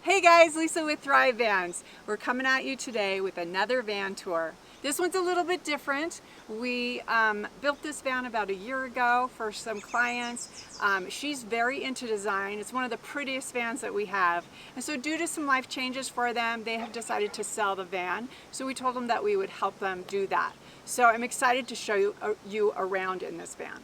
Hey guys, Lisa with Thrive Vans. We're coming at you today with another van tour. This one's a little bit different. We built this van about a year ago for some clients. She's very into design. It's one of the prettiest vans that we have. And so due to some life changes for them, they have decided to sell the van. So we told them that we would help them do that. So I'm excited to show you around in this van.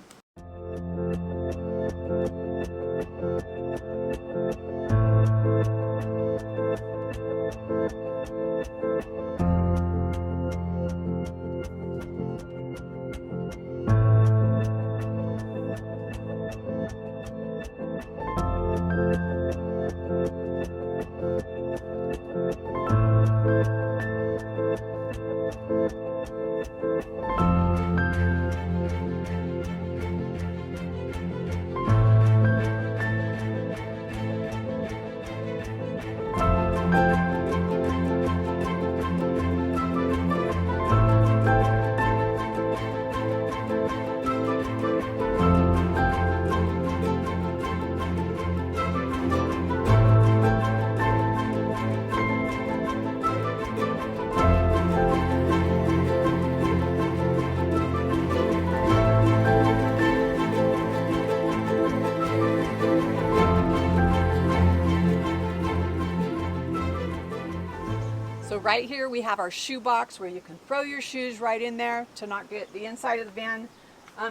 So right here we have our shoe box where you can throw your shoes right in there to not get the inside of the van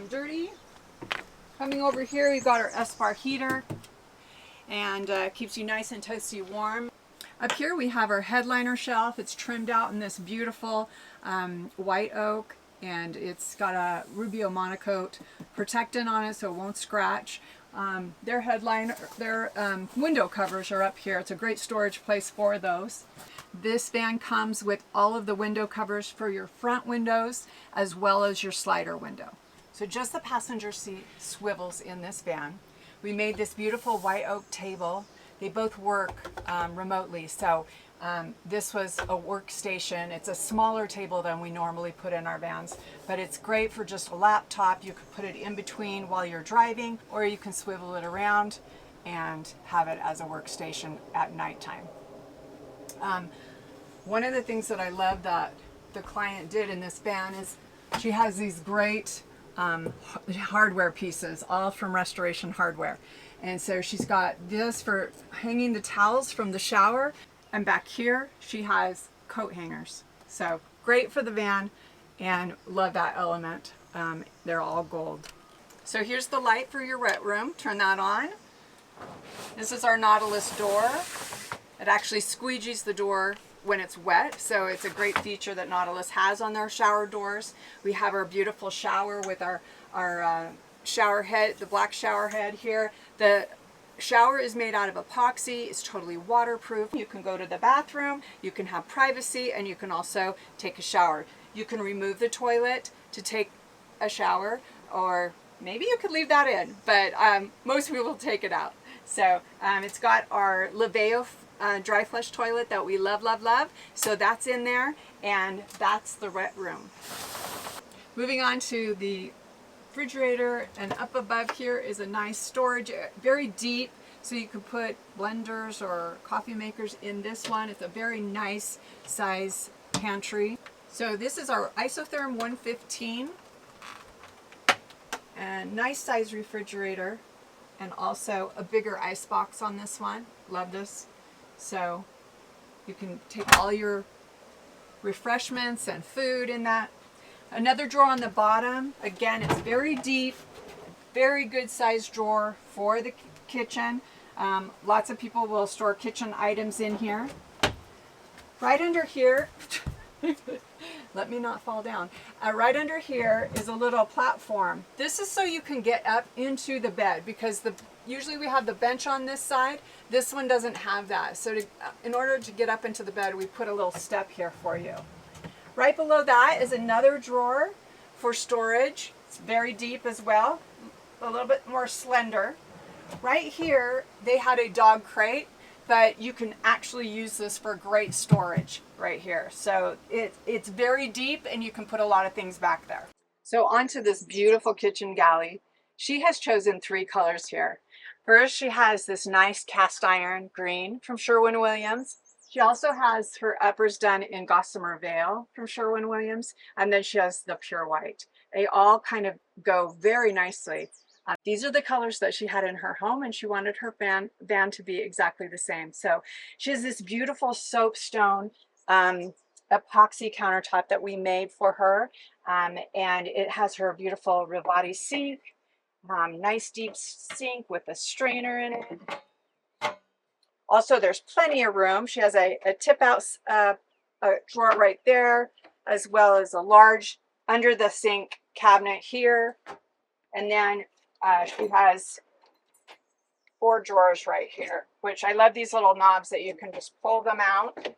dirty. Coming over here we've got our S-bar heater and keeps you nice and toasty warm. Up here we have our headliner shelf. It's trimmed out in this beautiful white oak, and it's got a Rubio monocoat protectant on it so it won't scratch. Their window covers are up here. It's a great storage place for those. This van comes with all of the window covers for your front windows as well as your slider window. So just the passenger seat swivels in this van. We made this beautiful white oak table. They both work remotely. So this was a workstation. It's a smaller table than we normally put in our vans, but it's great for just a laptop. You could put it in between while you're driving, or you can swivel it around and have it as a workstation at nighttime. One of the things that I love that the client did in this van is she has these great hardware pieces, all from Restoration Hardware. And so she's got this for hanging the towels from the shower, and back here she has coat hangers. So great for the van, and love that element. They're all gold. So here's the light for your wet room. Turn that on. This is our Nautilus door. It actually squeegees the door when it's wet, so it's a great feature that Nautilus has on their shower doors. We have our beautiful shower with our shower head, the black shower head here. The shower is made out of epoxy. It's totally waterproof. You can go to the bathroom, you can have privacy, and you can also take a shower. You can remove the toilet to take a shower, or maybe you could leave that in, but most people take it out. So it's got our Laveo dry flush toilet that we love, love, love. So that's in there, and that's the wet room. Moving on to the refrigerator, and up above here is a nice storage, very deep, so you can put blenders or coffee makers in this one. It's a very nice size pantry. So this is our Isotherm 115, and nice size refrigerator, and also a bigger ice box on this one. Love this. So you can take all your refreshments and food in that. Another drawer on the bottom. Again, it's very deep, very good sized drawer for the kitchen. Lots of people will store kitchen items in here. Right under here, let me not fall down. Right under here is a little platform. This is so you can get up into the bed, because usually we have the bench on this side. This one doesn't have that. So in order to get up into the bed, we put a little step here for you. Right below that is another drawer for storage. It's very deep as well, a little bit more slender. Right here, they had a dog crate, but you can actually use this for great storage right here. So it's very deep, and you can put a lot of things back there. So onto this beautiful kitchen galley. She has chosen 3 colors here. First, she has this nice cast iron green from Sherwin-Williams. She also has her uppers done in gossamer veil from Sherwin-Williams, and then she has the pure white. They all kind of go very nicely. These are the colors that she had in her home, and she wanted her van to be exactly the same. So she has this beautiful soapstone epoxy countertop that we made for her, and it has her beautiful Rivati sink, nice deep sink with a strainer in it. Also, there's plenty of room. She has a tip out a drawer right there, as well as a large under the sink cabinet here. And then she has 4 drawers right here, which I love these little knobs that you can just pull them out,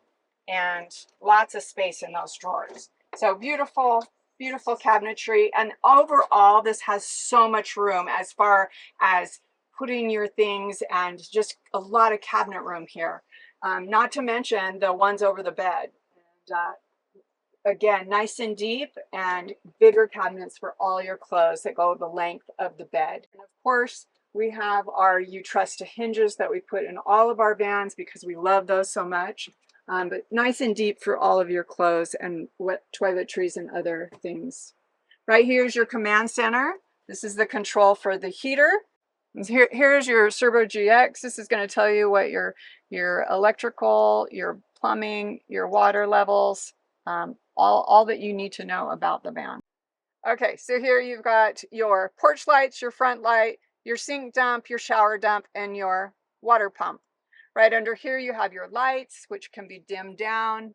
and lots of space in those drawers. So beautiful, beautiful cabinetry. And overall, this has so much room as far as putting your things, and just a lot of cabinet room here. Not to mention the ones over the bed. And, again, nice and deep, and bigger cabinets for all your clothes that go the length of the bed. And of course, we have our You Trust hinges that we put in all of our vans because we love those so much. But nice and deep for all of your clothes and wet toiletries and other things. Right here is your command center. This is the control for the heater. Here's your Serbo GX. This is going to tell you what your electrical, your plumbing, your water levels, all that you need to know about the van. Okay, so here you've got your porch lights, your front light, your sink dump, your shower dump, and your water pump. Right under here you have your lights, which can be dimmed down.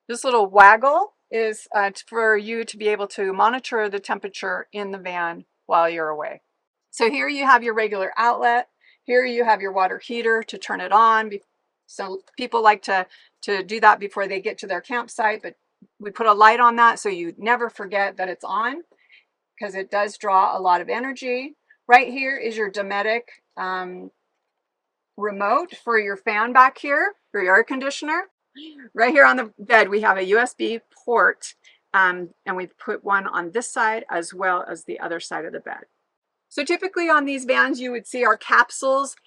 This little waggle is for you to be able to monitor the temperature in the van while you're away. So here you have your regular outlet. Here you have your water heater to turn it on. So people like to do that before they get to their campsite, but we put a light on that so you never forget that it's on, because it does draw a lot of energy. Right here is your Dometic remote for your fan back here, for your air conditioner. Right here on the bed, we have a USB port, and we've put one on this side as well as the other side of the bed. So typically on these vans, you would see our capsules.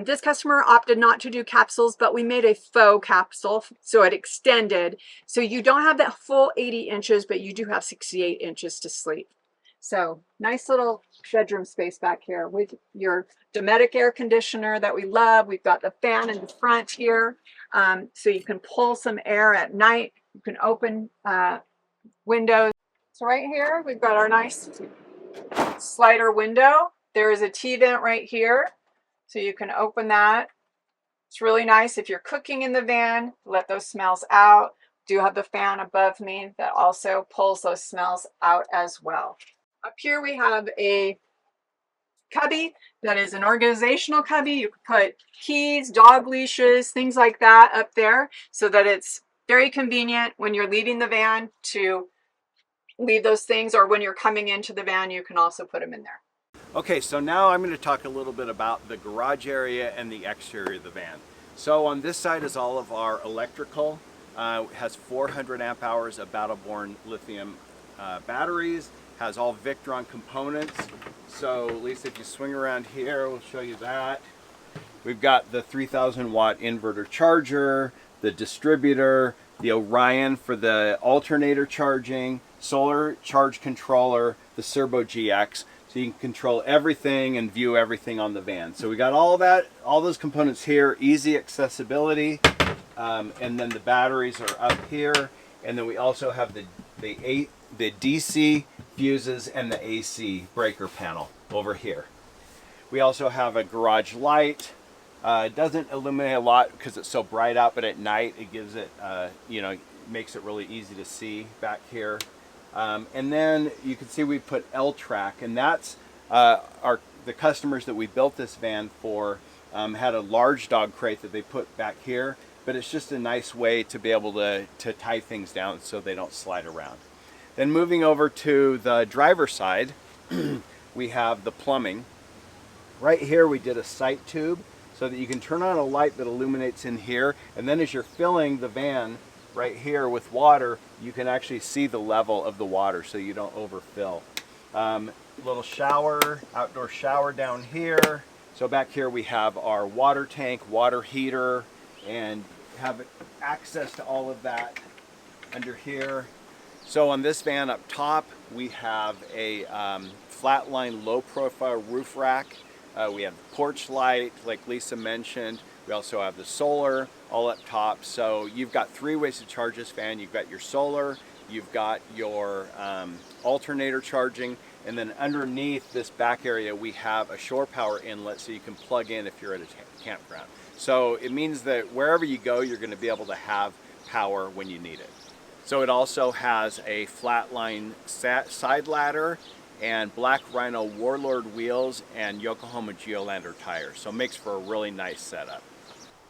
This customer opted not to do capsules, but we made a faux capsule, so it extended. So you don't have that full 80 inches, but you do have 68 inches to sleep. So nice little bedroom space back here with your Dometic air conditioner that we love. We've got the fan in the front here, so you can pull some air at night. You can open windows. So right here, we've got our nice slider window. There is a T-vent right here, so you can open that. It's really nice if you're cooking in the van, let those smells out. Do have the fan above me that also pulls those smells out as well. Up here we have a cubby that is an organizational cubby. You can put keys, dog leashes, things like that up there, so that it's very convenient when you're leaving the van to leave those things, or when you're coming into the van, you can also put them in there. Okay, so now I'm going to talk a little bit about the garage area and the exterior of the van. So on this side is all of our electrical. It has 400 amp hours of battle-born lithium batteries, has all Victron components. So Lisa, if you swing around here, we'll show you that. We've got the 3000 watt inverter charger, the distributor, the Orion for the alternator charging, solar charge controller, the Serbo GX, so you can control everything and view everything on the van. So we got all that, all those components here, easy accessibility, and then the batteries are up here, and then we also have the DC fuses and the AC breaker panel over here. We also have a garage light. It doesn't illuminate a lot because it's so bright out, but at night it gives it, makes it really easy to see back here. And then you can see we put L-Track, and that's the customers that we built this van for had a large dog crate that they put back here, but it's just a nice way to be able to tie things down so they don't slide around. Then moving over to the driver's side, we have the plumbing. Right here we did a sight tube so that you can turn on a light that illuminates in here, and then as you're filling the van right here with water, you can actually see the level of the water so you don't overfill. Little shower, outdoor shower down here, So back here we have our water tank, water heater, and have access to all of that under here. So on this van up top, we have a flatline low profile roof rack. We have porch light, like Lisa mentioned. We also have the solar all up top. So you've got 3 ways to charge this van. You've got your solar, you've got your alternator charging, and then underneath this back area, we have a shore power inlet so you can plug in if you're at a campground. So it means that wherever you go, you're going to be able to have power when you need it. So it also has a flatline side ladder and Black Rhino Warlord wheels and Yokohama Geolandar tires. So it makes for a really nice setup.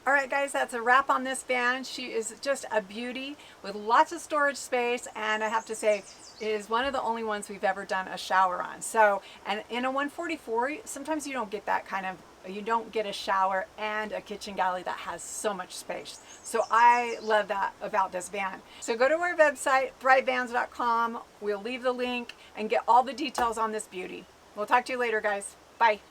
All right, guys, that's a wrap on this van. She is just a beauty with lots of storage space, and I have to say, it is one of the only ones we've ever done a shower on. So, and in a 144, sometimes you don't get that kind of, you don't get a shower and a kitchen galley that has so much space. So I love that about this van. So go to our website, thrivevans.com. We'll leave the link and get all the details on this beauty. We'll talk to you later, guys. Bye.